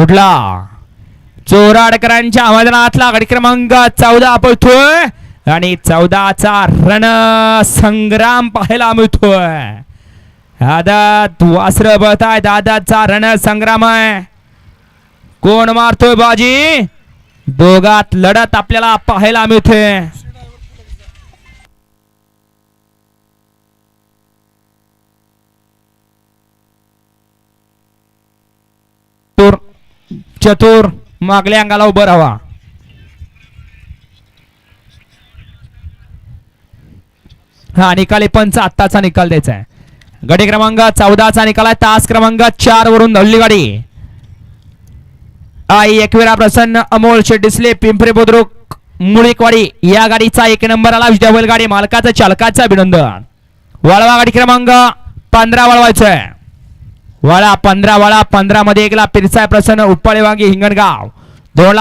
सुटला. चोराडकरांच्या मैदानातला गडी क्रमांक 14 पळतोय आणि 14चा रण संग्राम पाहायला मिळतोय. आदत वासर बळताय. दादाचा रण संग्राम आहे. कोण मारतोय बाजी? दोघात लढत आपल्याला पाहायला मिळते. चतुर मागल्या अंगाला उभं राहावा. हा निकाली पंच आत्ताचा निकाल द्यायचा आहे. गडी क्रमांक 14चा निकाल आहे. तास क्रमांक 4 वरून धवली गाडी. आई एकविरा प्रसन्न अमोल शेडिसले पिंपरी बुद्रुक मुळीकवाडी या गाडीचा 1 नंबर आला. डबल गाडी मालकाचं चालकाचं अभिनंदन. वळवा गाडी क्रमांक 15 वळवायचंय. वळा 15 वळा 15 मध्ये 1 ला पिरसाय प्रसन्न उप्पाळे वांगी हिंगणगाव. 2 ला